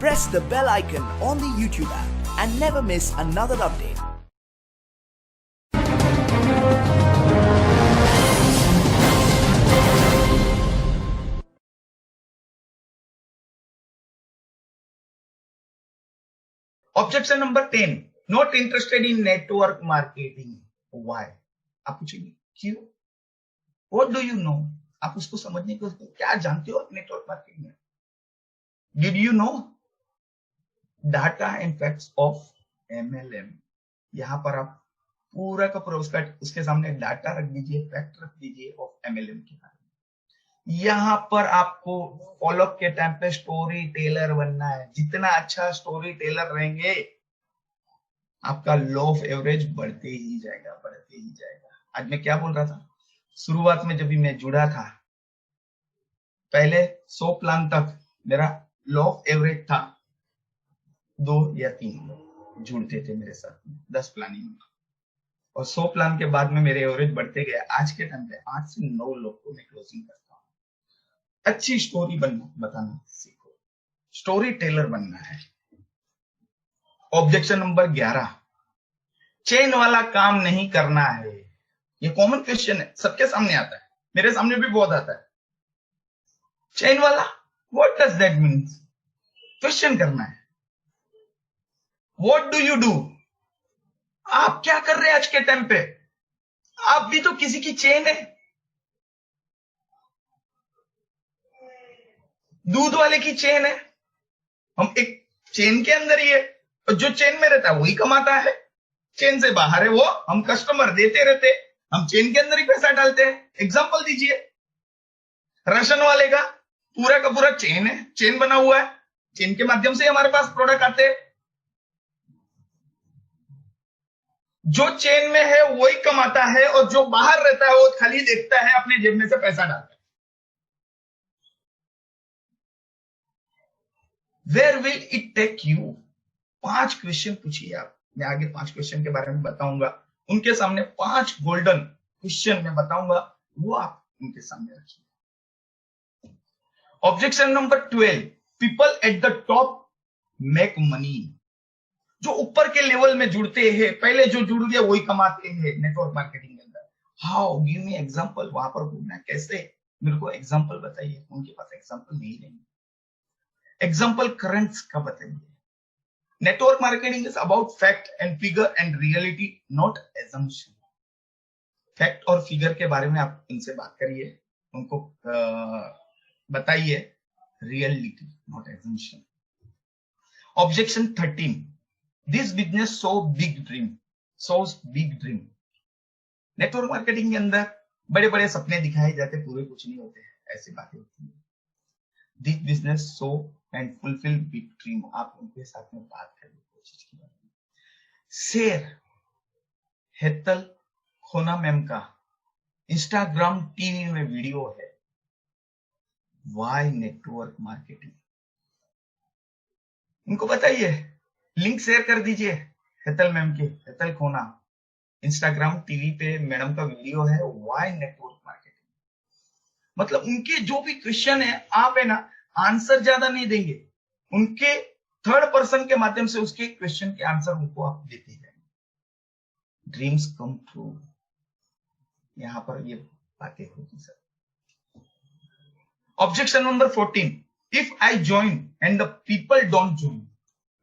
press the bell icon on the YouTube app and never miss another update. Objection number 10, not interested in network marketing. Why? आप पूछेंगे क्यों? What do you know? आप उसको समझने के लिए क्या जानते हो नेटवर्क मार्केटिंग में? Did you know data and facts of MLM? यहां पर आप पूरा का पूरा उसके सामने डाटा रख दीजिए, फैक्ट रख दीजिए ऑफ MLM के बारे में। यहां पर आपको फॉलोअप के टाइम पे स्टोरी टेलर बनना है। जितना अच्छा स्टोरी टेलर रहेंगे, आपका लॉ ऑफ एवरेज बढ़ते ही जाएगा, बढ़ते ही जाएगा। आज मैं क्या बोल रहा था? शुरुआत में जब भी मैं जुड़ा था, पहले 100 प्लान तक मेरा लॉ ऑफ एवरेज था 2 या 3 लोग जुड़ते थे मेरे साथ, 10 प्लानिंग में। और 100 प्लान के बाद में मेरे एवरेज बढ़ते गए। आज के टाइम पे 8 से 9 लोग को मैं क्लोजिंग करता हूँ। अच्छी स्टोरी बताना सीखो, स्टोरी टेलर बनना है। ऑब्जेक्शन नंबर 11, चेन वाला काम नहीं करना है। ये कॉमन क्वेश्चन है, सबके सामने आता है, मेरे सामने भी बहुत आता है। चेन वाला, what does that means? Question करना है। What do you do? आप क्या कर रहे हैं आज के टाइम पे? आप भी तो किसी की चेन है। दूध वाले की चेन है, हम एक चेन के अंदर ही है, और जो चेन में रहता है वही कमाता है। चेन से बाहर है वो, हम कस्टमर देते रहते, हम चेन के अंदर ही पैसा डालते हैं। एग्जांपल दीजिए, राशन वाले का पूरा चेन है, चेन बना हुआ है, चेन के माध्यम से हमारे पास प्रोडक्ट आते हैं। जो चेन में है वही कमाता है, और जो बाहर रहता है वो खाली देखता है, अपने जेब में से पैसा डालता है। Where will it take you? 5 question पूछिए आप। मैं आगे 5 क्वेश्चन के बारे में बताऊंगा। उनके सामने 5 गोल्डन क्वेश्चन में बताऊंगा, वो आप उनके सामने रखिए। Objection number 12, people at the top make money. जो ऊपर के लेवल में जुड़ते हैं, पहले जो जुड़ गए वही कमाते हैं नेटवर्क मार्केटिंग के अंदर। हाउ? Give me example. वहां पर घूमना कैसे? मेरे को एग्जांपल बताइए। उनके पास एग्जांपल नहीं रहेंगे। एग्जाम्पल करंट्स का बताइए। Network marketing is about fact and figure and reality, not assumption. Fact और फिगर के बारे में आप उनसे बात करिए, उनको बताइए reality, not assumption. Objection 13, this business so big dream, shows big dream. Network marketing के अंदर बड़े बड़े सपने दिखाए जाते, पूरे कुछ नहीं होते, ऐसी बातें होती है। This business so and fulfil big dream. आप उनके साथ में बात करने की कोशिश की। शेर हेतल खोना मैम का इंस्टाग्राम टीवी में वीडियो है, वाई नेटवर्क मार्केटिंग। उनको बताइए, लिंक शेयर कर दीजिए हेतल मैम के, हेतल खोना इंस्टाग्राम टीवी पे मैडम का वीडियो है, वाई नेटवर्क मार्केटिंग। मतलब उनके जो भी क्वेश्चन है, आप है ना आंसर ज्यादा नहीं देंगे, उनके थर्ड पर्सन के माध्यम से उसके क्वेश्चन के आंसर उनको आप देते जाएंगे। ड्रीम्स कम ट्रू, यहां पर ये बातें होती sir. Objection number 14, if I join and the people don't join.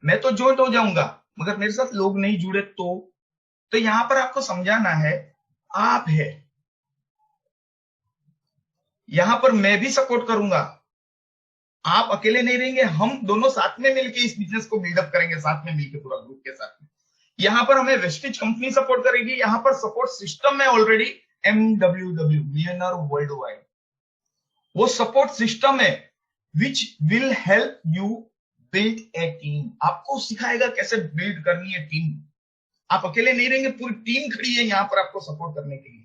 मैं तो ज्वाइन हो जाऊंगा मगर मेरे साथ लोग नहीं जुड़े तो यहां पर आपको समझाना है, आप है यहां पर, मैं भी सपोर्ट करूंगा। आप अकेले नहीं रहेंगे, हम दोनों साथ में मिलकर इस बिजनेस को बिल्डअप करेंगे, साथ में मिलकर पूरा ग्रुप के साथ में। यहां पर हमें वेस्टेज कंपनी सपोर्ट करेगी। यहां पर सपोर्ट सिस्टम है already, MWW, millionaire world wide. वो सपोर्ट सिस्टम है which will help you build a team. आपको सिखाएगा कैसे बिल्ड करनी है टीम। आप अकेले नहीं रहेंगे, पूरी टीम खड़ी है यहां पर आपको सपोर्ट करने के लिए।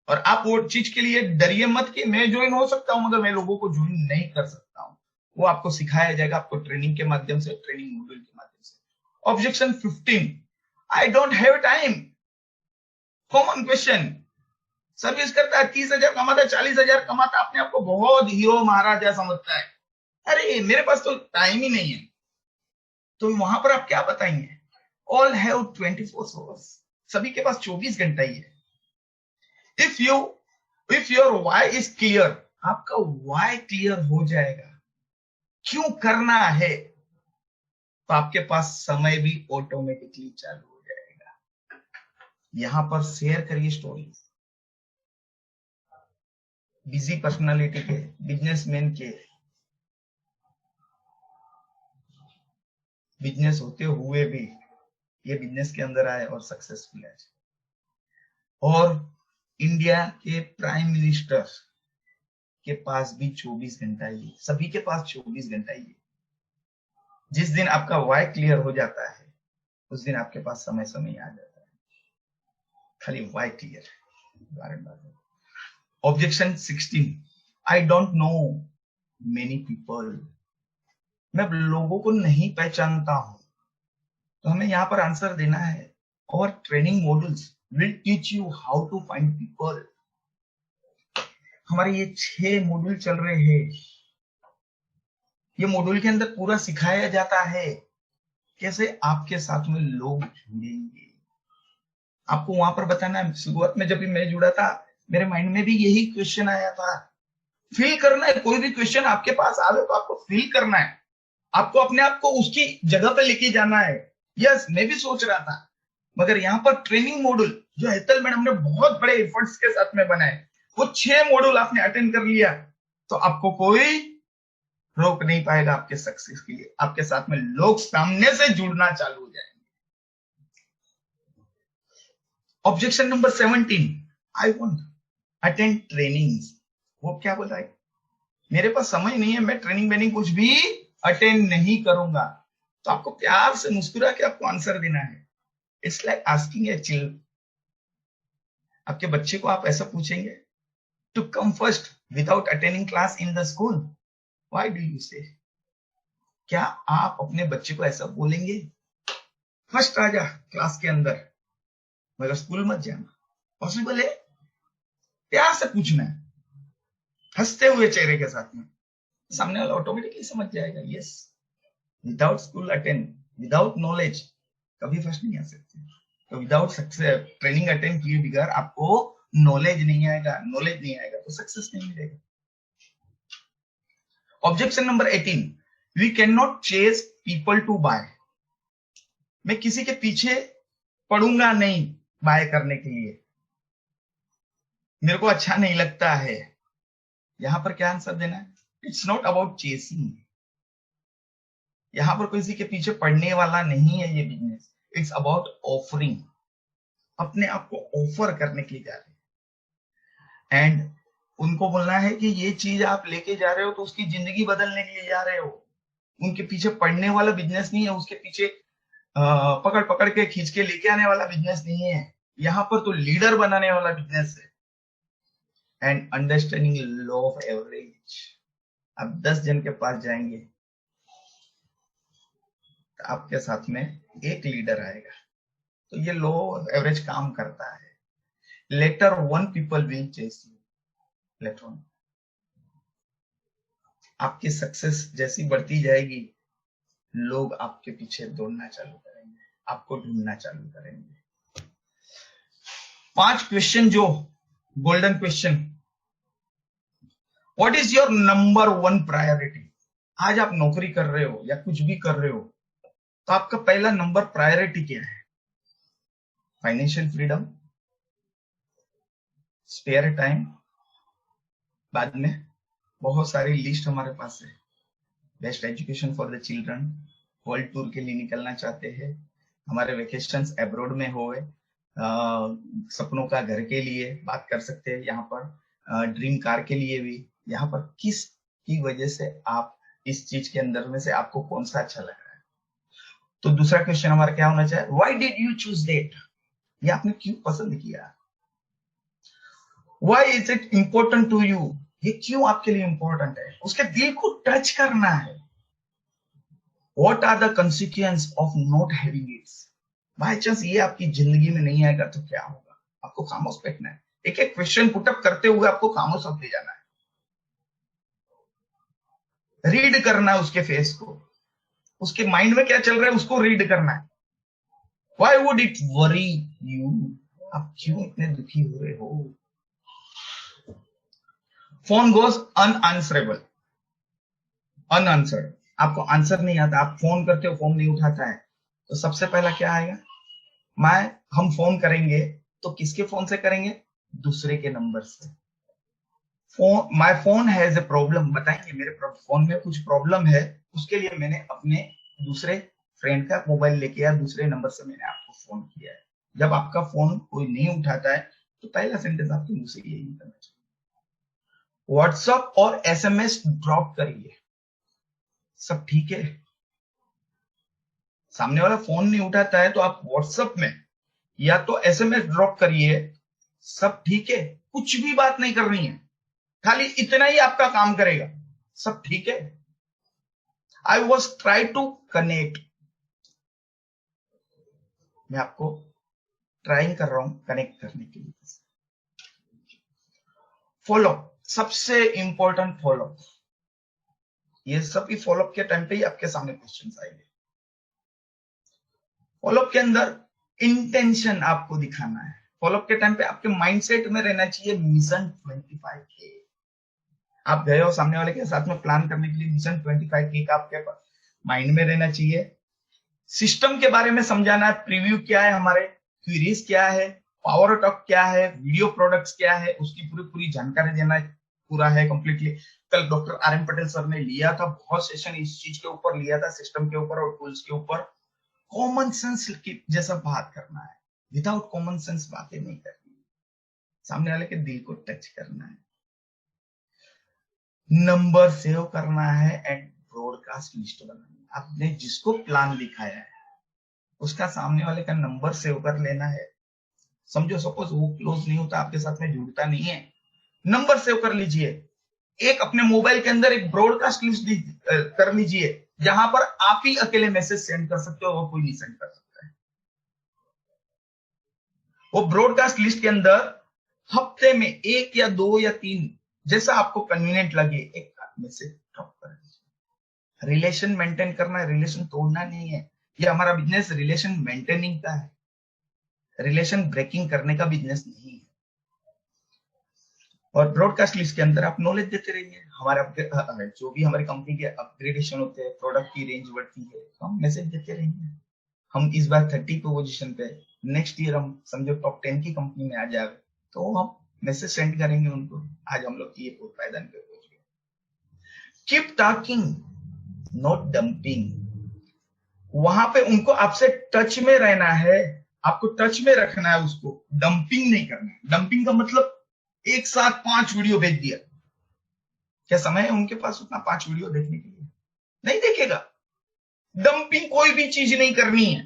और आप वो चीज के लिए डरिए मत कि मैं ज्वाइन हो सकता हूं मगर मैं लोगों को ज्वाइन नहीं कर सकता हूं। वो आपको सिखाया जाएगा, आपको ट्रेनिंग के माध्यम से, ट्रेनिंग मॉड्यूल के माध्यम से। Objection 15, I don't have time. Common question. Service करता है, 30,000 कमाता है, 40,000 कमाता है, अपने आपको बहुत हीरो महाराजा समझता है, अरे मेरे पास तो टाइम ही नहीं है, तो वहां पर आप क्या बताएंगे? ऑल हैव 24 आवर्स, सभी के पास 24 घंटा ही है। If your why is clear, आपका वाई क्लियर हो जाएगा, क्यों करना है, तो आपके पास समय भी ऑटोमेटिकली चालू हो जाएगा। यहां पर शेयर करिए स्टोरी बिजी पर्सनालिटी के, बिजनेसमैन के, बिजनेस होते हुए भी ये बिजनेस के अंदर आए और सक्सेसफुल है। और इंडिया के प्राइम मिनिस्टर के पास भी 24 घंटा ही है, सभी के पास 24 घंटा ही है। जिस दिन आपका वाई क्लियर हो जाता है उस दिन आपके पास समय समय आ जाता है, खाली why clear. Objection 16, I don't know many people, मैं लोगों को नहीं पहचानता हूं। तो हमें यहां पर आंसर देना है, और training modules will teach you how to find people. हमारे ये 6 मॉड्यूल चल रहे हैं, ये मॉड्यूल के अंदर पूरा सिखाया जाता है कैसे आपके साथ में लोग जुड़ेंगे। आपको वहां पर बताना है। शुरुआत में जब भी मैं जुड़ा था मेरे माइंड में भी यही क्वेश्चन आया था, फील करना है। कोई भी क्वेश्चन आपके पास आवे तो आपको फील करना है, आपको अपने आप को उसकी जगह पे लेके जाना है। यस, मैं भी सोच रहा था, मगर यहाँ पर ट्रेनिंग मॉड्यूल जो हेतल मैडम ने बहुत बड़े एफर्ट्स के साथ में बनाए, वो 6 मॉड्यूल आपने अटेंड कर लिया तो आपको कोई रोक नहीं पाएगा आपके सक्सेस के लिए। आपके साथ में लोग सामने से जुड़ना चालू हो जाएंगे। Objection number 17, I want attend trainings. वो क्या बोल रहा है, मेरे पास समय नहीं है, मैं ट्रेनिंग वेनिंग कुछ भी अटेंड नहीं करूंगा। तो आपको प्यार से मुस्कुरा के आपको आंसर देना है। It's like asking a child, आपके बच्चे को आप ऐसा पूछेंगे, to come first without attending class in the school, why do you say? क्या आप अपने बच्चे को ऐसा बोलेंगे, फर्स्ट आ जा क्लास के अंदर मगर स्कूल मत जाना? पॉसिबल है? प्यार से पूछना है, हंसते हुए चेहरे के साथ में, सामने वाला ऑटोमेटिकली समझ जाएगा। Yes, without school attend, without knowledge कभी फर्स्ट नहीं आ सकते। तो विदाउट सक्सेस ट्रेनिंग अटेंड किए बगैर आपको नॉलेज नहीं आएगा, नॉलेज नहीं आएगा तो सक्सेस नहीं मिलेगा। Objection number 18, we can not chase people to buy. मैं किसी के पीछे पड़ूंगा नहीं बाय करने के लिए, मेरे को अच्छा नहीं लगता है। यहां पर क्या आंसर देना है? It's not about chasing. यहां पर किसी के पीछे पड़ने वाला नहीं है ये बिजनेस। इट्स अबाउट ऑफरिंग, अपने आप को ऑफर करने के लिए जा रहे हैं। एंड उनको बोलना है कि ये चीज आप लेके जा रहे हो तो उसकी जिंदगी बदलने के लिए जा रहे हो। उनके पीछे पड़ने वाला बिजनेस नहीं है, उसके पीछे पकड़ पकड़ के खींच के लेके आने वाला बिजनेस नहीं है। यहां पर तो लीडर बनाने वाला बिजनेस है। And understanding law of average, आप 10 जन के पास जाएंगे तो आपके साथ में एक लीडर आएगा। तो ये लॉ ऑफ एवरेज काम करता है। Later one people will chase you, later one. आपकी सक्सेस जैसी बढ़ती जाएगी, लोग आपके पीछे दौड़ना चालू करेंगे, आपको ढूंढना चालू करेंगे। 5 क्वेश्चन जो golden question, what is your number 1 priority? आज आप नौकरी कर रहे हो या कुछ भी कर रहे हो तो आपका पहला नंबर प्रायोरिटी क्या है? फाइनेंशियल फ्रीडम, स्पेयर टाइम, बाद में बहुत सारी लिस्ट हमारे पास है। Best education for the children, world tour के लिए निकलना चाहते हैं, हमारे वेकेशंस अब्रॉड में होए, सपनों का घर के लिए बात कर सकते हैं यहाँ पर, ड्रीम कार के लिए भी। यहाँ पर किस की वजह से आप इस चीज के अंदर में से आपको कौन सा अच्छा लग रहा है? तो दूसरा क्वेश्चन हमारा क्या होना चाहिए? Why did you choose that? ये आपने क्यों पसंद किया? Why is it important to you? ये क्यों आपके लिए इंपॉर्टेंट है? उसके दिल को टच करना है। What are the consequence of not having it? By chance ये आपकी जिंदगी में नहीं आएगा तो क्या होगा? आपको खामोश बैठना है। एक एक क्वेश्चन पुटअप करते हुए आपको खामोश होते जाना है। रीड करना है उसके फेस को, उसके माइंड में क्या चल रहा है उसको रीड करना है। Why would it worry you? आप क्यों इतने दुखी हो रहे हो? फोन गोज अनआंसरेबल, अनआंसर्ड, आपको आंसर नहीं आता, आप फोन करते हो फोन नहीं उठाता है, तो सबसे पहला क्या आएगा? हम फोन करेंगे तो किसके फोन से करेंगे? दूसरे के नंबर से। My phone has a problem, बताएंगे मेरे फोन में कुछ प्रॉब्लम है, उसके लिए मैंने अपने दूसरे फ्रेंड का मोबाइल लेके या दूसरे नंबर से मैंने आपको फोन किया है। जब आपका फोन कोई नहीं उठाता है तो पहला सेंटेंस आपके मुंह से यही निकलना चाहिए, व्हाट्सएप और एसएमएस ड्रॉप करिए, सब ठीक है। सामने वाला फोन नहीं उठाता है तो आप व्हाट्सएप में या तो एसएमएस ड्रॉप करिए, सब ठीक है, कुछ भी बात नहीं करनी है, खाली इतना ही आपका काम करेगा, सब ठीक है। I was try to connect, मैं आपको ट्राइंग कर रहा हूं कनेक्ट करने के लिए। फॉलो, सबसे इंपॉर्टेंट फॉलो, ये सभी फॉलोअप के टाइम पे ही आपके सामने क्वेश्चंस आएंगे। फॉलोअप के अंदर इंटेंशन आपको दिखाना है, फॉलोअप के टाइम पे आपके माइंडसेट में रहना चाहिए मिशन 25K। आप गए हो सामने वाले के साथ में प्लान करने के लिए, मिशन 25K का आपके माइंड में रहना चाहिए। सिस्टम के बारे में समझाना है, प्रीव्यू क्या है हमारे, क्वेरीज क्या है, पावर टॉक क्या है, वीडियो प्रोडक्ट्स क्या है, उसकी पूरी जानकारी देना पूरा है कंप्लीटली। कल डॉक्टर RM पटेल सर ने लिया था, बहुत सेशन इस चीज के ऊपर लिया था, सिस्टम के ऊपर और टूल्स के ऊपर। कॉमन सेंस की जैसा बात करना है, विदाउट कॉमन सेंस बातें नहीं करनी, सामने वाले के दिल को टच करना है, नंबर सेव करना है एंड ब्रॉडकास्ट लिस्ट बनानी है। आपने जिसको प्लान दिखाया है उसका सामने वाले का नंबर सेव कर लेना है। समझो सपोज वो क्लोज नहीं होता, आपके साथ में जुड़ता नहीं है, नंबर सेव कर लीजिए, एक अपने मोबाइल के अंदर एक ब्रॉडकास्ट लिस्ट कर लीजिए जहां पर आप ही अकेले मैसेज सेंड कर सकते हो और कोई नहीं सेंड कर सकता है। वो ब्रॉडकास्ट लिस्ट के अंदर हफ्ते में 1 या 2 या 3 जैसा आपको कन्वीनियंट लगे एक मैसेज ड्रॉप कर दीजिए। रिलेशन मेंटेन करना है, रिलेशन तोड़ना नहीं है। ये हमारा बिजनेस रिलेशन मेंटेनिंग का है, रिलेशन ब्रेकिंग करने का बिजनेस नहीं है। और ब्रॉडकास्ट लिस्ट के अंदर आप नॉलेज देते रहिए, हमारे जो भी हमारी कंपनी के अपग्रेडेशन होते हैं, प्रोडक्ट की रेंज बढ़ती है, तो हम मैसेज देते रहेंगे। हम इस बार 30 पोजीशन पे, नेक्स्ट ईयर हम समझो टॉप 10 की कंपनी में आ जाए तो हम मैसेज सेंड करेंगे उनको, आज हम लोग ये पायदान पे पहुंच गए। कीप टॉकिंग नॉट डंपिंग, वहां पे उनको आपसे टच में रहना है, आपको टच में रखना है, उसको डंपिंग नहीं करना है। डंपिंग का मतलब एक साथ 5 वीडियो भेज दिया, क्या समय है उनके पास उतना 5 वीडियो देखने के लिए? नहीं देखेगा। डंपिंग कोई भी चीज नहीं करनी है।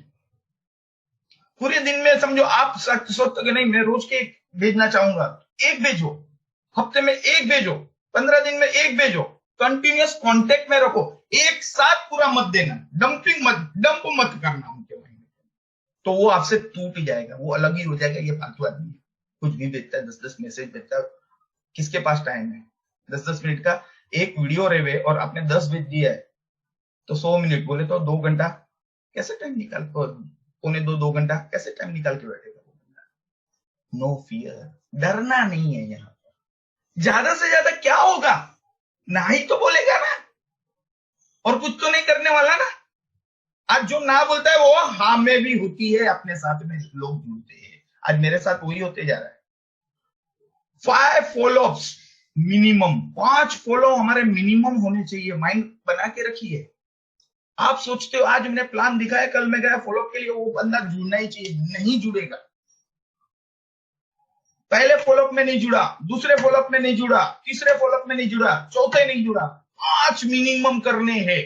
पूरे दिन में समझो आप सोचते कि नहीं मैं रोज के भेजना चाहूंगा, एक भेजो, हफ्ते में एक भेजो, 15 दिन में एक भेजो, कंटिन्यूअस कांटेक्ट में रखो, एक साथ पूरा मत देना, डंपिंग मत, डंप मत करना उनके माइंड में, तो वो आपसे टूट ही जाएगा, वो अलग ही हो जाएगा। ये फालतू आदमी है, कुछ भी भेजता है, 10-10 मैसेज भेजता है, किसके पास टाइम है? 10-10 मिनट का एक वीडियो रेवे और आपने 10 भेज दिया है तो 100 मिनट बोले तो 2 घंटा कैसे टाइम निकाल, 1.25-2 घंटा कैसे टाइम निकाल के बैठेगा? नो फियर, डरना नहीं है। यहाँ पर ज्यादा से ज्यादा क्या होगा, ना ही तो बोलेगा ना, और कुछ तो नहीं करने वाला ना। आज जो ना बोलता है वो हाँ में भी होती है, अपने साथ में लोग जुड़ते हैं, आज मेरे साथ वही होते जा रहा है। 5 फॉलोअप्स मिनिमम, 5 फॉलो हमारे मिनिमम होने चाहिए, माइंड बना के रखिए। आप सोचते हो आज मैंने प्लान दिखाया, कल मैं गया फॉलोअप के लिए, वो बंदा जुड़ना ही चाहिए, नहीं जुड़ेगा। पहले फॉलोअप में नहीं जुड़ा, दूसरे फॉलोअप में नहीं जुड़ा, तीसरे फॉलोअप में नहीं जुड़ा, चौथे नहीं जुड़ा, 5 मिनिमम करने हैं।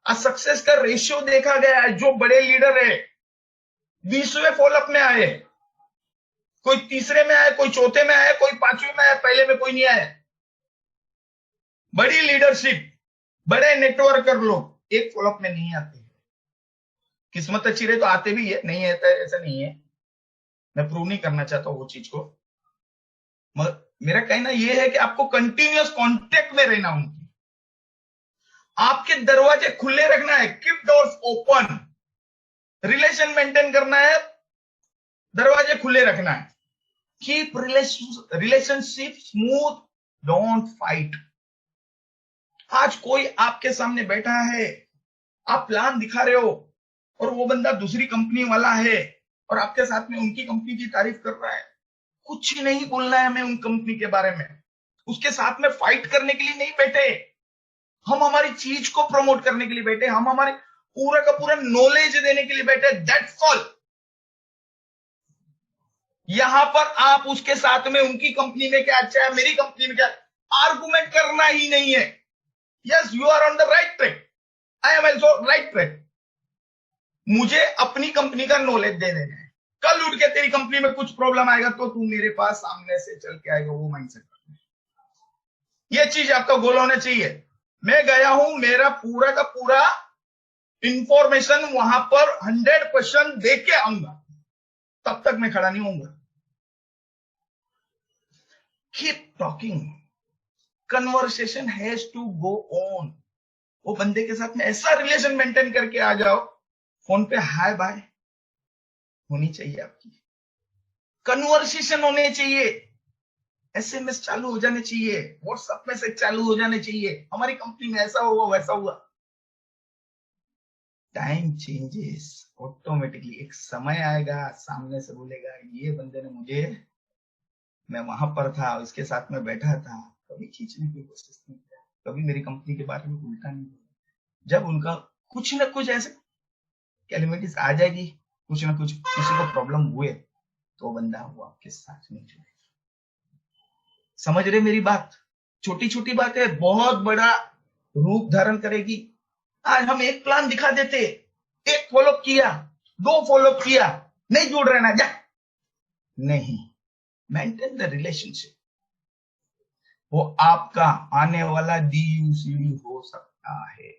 आज सक्सेस का रेशियो देखा गया है, जो बड़े लीडर है 20वें फॉलोअप में आए, कोई तीसरे में आए, कोई चौथे में आए, कोई 5वें में आए, पहले में कोई नहीं आया। बड़ी लीडरशिप, बड़े नेटवर्कर लोग एक फॉलोअप में नहीं आते। किस्मत अच्छी रहे तो आते भी है, नहीं आता ऐसा नहीं है, मैं प्रूव नहीं करना चाहता वो चीज को, मगर मेरा कहना यह है कि आपको कंटिन्यूअस कांटेक्ट में रहना उनकी। आपके दरवाजे खुले रखना है, keep doors open. Relation maintain करना है, दरवाजे खुले रखना है। Keep relationship smooth, don't fight. आज कोई आपके सामने बैठा है, आप प्लान दिखा रहे हो और वो बंदा दूसरी कंपनी वाला है और आपके साथ में उनकी कंपनी की तारीफ कर रहा है। कुछ नहीं बोलना है हमें उन कंपनी के बारे में, उसके साथ में फाइट करने के लिए नहीं बैठे। हम हमारी चीज को प्रमोट करने के लिए बैठे, हम हमारे पूरा का पूरा नॉलेज देने के लिए बैठे, दैट्स ऑल। यहां पर आप उसके साथ में उनकी कंपनी में क्या अच्छा है, मेरी कंपनी में क्या, आर्गुमेंट करना ही नहीं है। Yes, you are on the right track, I am also right track. मुझे अपनी कंपनी का नॉलेज दे देना है। कल उठ के तेरी कंपनी में कुछ प्रॉब्लम आएगा तो तू मेरे पास सामने से चल के आएगा, वो माइंडसेट। ये चीज आपका गोल होना चाहिए। मैं गया हूं, मेरा पूरा का पूरा इंफॉर्मेशन वहां पर 100% दे के आऊंगा, तब तक मैं खड़ा नहीं होऊंगा। Keep talking, conversation has to go on. वो बंदे के साथ में ऐसा रिलेशन मेंटेन करके आ जाओ, फोन पे हाय बाय होनी चाहिए, आपकी कन्वर्सेशन होने चाहिए, एसएमएस चालू हो जाने चाहिए, व्हाट्सएप मैसेज चालू हो जाने चाहिए, हमारी कंपनी में ऐसा हुआ वैसा हुआ। Time changes automatically. एक समय आएगा, सामने से बोलेगा ये बंदे ने मुझे, मैं वहां पर था, इसके साथ में बैठा था, कभी खींचने की कोशिश नहीं किया, कभी मेरी कंपनी के बारे में उल्टा नहीं बोला। जब उनका कुछ ना कुछ ऐसे कैलेमिटीज आ जाएगी, कुछ ना कुछ किसी को प्रॉब्लम हुए, तो बंदा वो आपके साथ में जुड़ेगा। समझ रहे मेरी बात? छोटी छोटी बातें बहुत बड़ा रूप धारण करेगी। आज हम एक प्लान दिखा देते, एक फॉलो किया, 2 फॉलो किया, नहीं जुड़ रहना, जा नहीं, मेंटेन द रिलेशनशिप। वो आपका आने वाला DUCD हो सकता है।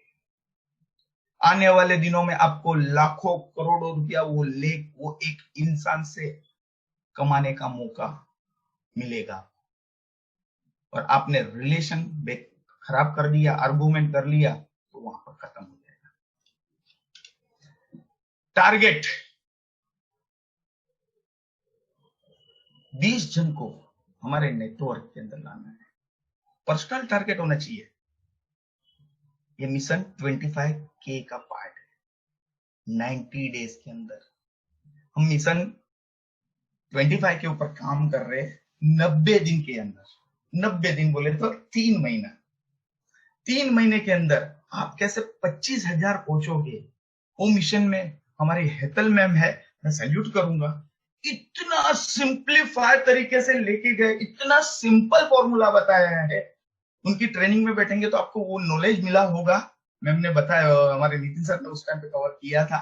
आने वाले दिनों में आपको लाखों करोड़ों रुपया वो एक इंसान से कमाने का मौका मिलेगा, और आपने रिलेशन खराब कर दिया, आर्गुमेंट कर लिया, तो वहां पर खत्म हो जाएगा। टारगेट 20 जन को हमारे नेटवर्क के अंदर लाना है। पर्सनल टारगेट होना चाहिए। ये मिशन 25K का पार्ट है। 90 डेज के अंदर हम मिशन 25 के ऊपर काम कर रहे हैं। 90 दिन के अंदर, 90 दिन बोले तो 3 महीना, 3 महीने के अंदर आप कैसे 25,000 पहुंचोगे, वो मिशन में हमारी हेतल मैम है, मैं सैल्यूट करूंगा। इतना सिंप्लीफाइड तरीके से लेके गए, इतना सिंपल फॉर्मूला बताया है। उनकी ट्रेनिंग में बैठेंगे तो आपको वो नॉलेज मिला होगा। मैम ने बताया, हमारे नितिन सर ने उस टाइम पे कवर किया था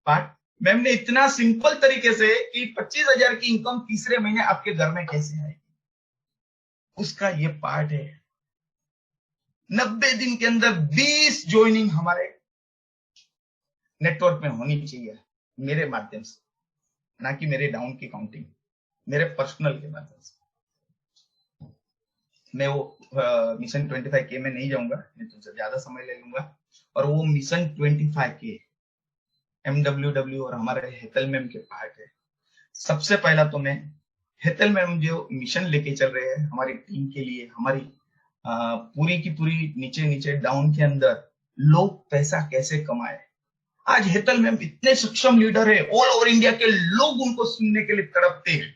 पार्ट। मैम ने इतना सिंपल तरीके से कि 25,000 की इनकम तीसरे महीने आपके घर में कैसे आएगी, उसका ये पार्ट है। 90 दिन के अंदर 20 ज्वाइनिंग हमारे नेटवर्क में होनी चाहिए, मेरे माध्यम से, ना कि मेरे डाउन की काउंटिंग, मेरे पर्सनल के माध्यम से। मैं वो मिशन 25K में नहीं जाऊंगा, मैं तुमसे ज्यादा समय ले लूंगा। और वो मिशन 25K MWW और हमारे हेतल मैम के पार्ट है। सबसे पहला तो मैं हेतल मैम जो मिशन लेके चल रहे हैं हमारी टीम के लिए, हमारी पूरी की पूरी नीचे नीचे डाउन के अंदर लोग पैसा कैसे कमाए। आज हेतल मैम इतने सक्षम लीडर है, ऑल ओवर इंडिया के लोग उनको सुनने के लिए तड़पते हैं।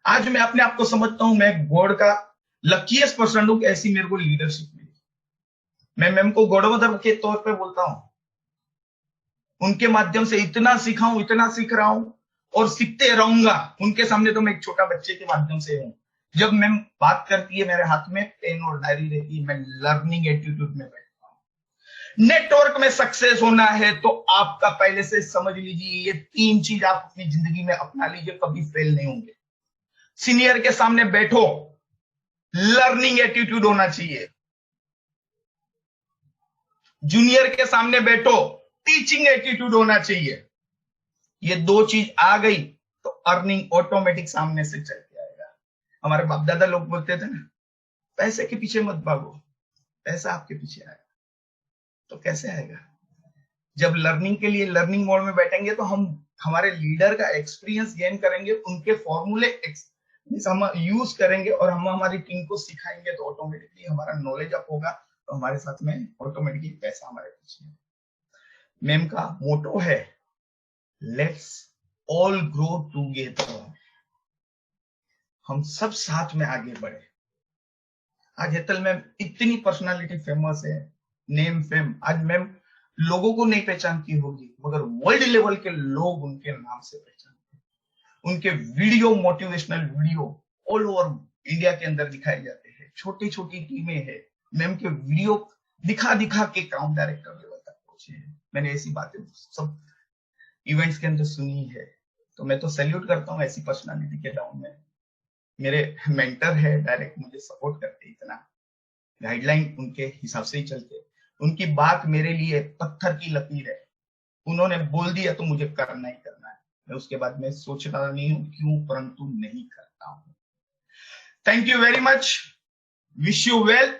आज मैं अपने आप को समझता हूं मैं गॉड का लकीएस्ट पर्सन हूं, ऐसी मेरे को लीडरशिप मिली। मैं मैम को गॉड मदर के तौर पे बोलता हूं। उनके माध्यम से इतना सीखा हूं, इतना सीख रहा हूं और सीखते रहूंगा। उनके सामने तो मैं एक छोटा बच्चे के माध्यम से हूं। जब मैम बात करती है, मेरे हाथ में पेन और डायरी रहती है, मैं लर्निंग एटीट्यूड में बैठता हूं। नेटवर्क में सक्सेस होना है तो आपका पहले से समझ लीजिए, ये 3 चीज आप अपनी जिंदगी में अपना लीजिए, कभी फेल नहीं होंगे। सीनियर के सामने बैठो, लर्निंग एटीट्यूड होना चाहिए। जूनियर के सामने बैठो, टीचिंग एटीट्यूड होना चाहिए। ये 2 चीज आ गई तो अर्निंग ऑटोमेटिक सामने से चल के आएगा। हमारे बाप दादा लोग बोलते थे ना, पैसे के पीछे मत भागो, पैसा आपके पीछे आएगा। तो कैसे आएगा? जब लर्निंग के लिए लर्निंग मोड में बैठेंगे तो हम हमारे लीडर का एक्सपीरियंस गेन करेंगे, उनके फॉर्मूले हम यूज करेंगे और हम हमारी टीम को सिखाएंगे, तो ऑटोमेटिकली हमारा नॉलेज अप होगा, तो हमारे साथ में ऑटोमेटिकली पैसा हमारे पीछे। मैम का मोटो है लेट्स ऑल ग्रो टुगेदर, हम सब साथ में आगे बढ़े। आज हेतल मैम इतनी पर्सनालिटी फेमस है, नेम फेम, आज मैम लोगों को नहीं पहचानती होगी मगर वर्ल्ड लेवल के लोग उनके नाम से पहचानते हैं। उनके video, motivational video all over India के अंदर दिखाए जाते हैं। छोटी छोटी टीमें हैं, मैम के वीडियो दिखा दिखा के काउंट डायरेक्टर लेवल तक पहुंचे हैं। मैंने ऐसी बातें सब इवेंट्स के अंदर सुनी है, तो मैं तो सैल्यूट करता हूँ ऐसी पर्सनालिटी के डाउन में। मेरे मेंटर है, डायरेक्ट मुझे सपोर्ट करते, इतना गाइडलाइन उनके हिसाब से ही चलते। उनकी बात मेरे लिए पत्थर की लकीर है, उन्होंने बोल दिया तो मुझे करना ही करना है। मैं उसके बाद में सोचता नहीं हूँ क्यों, परंतु नहीं करता हूँ। Thank you very much, wish you well.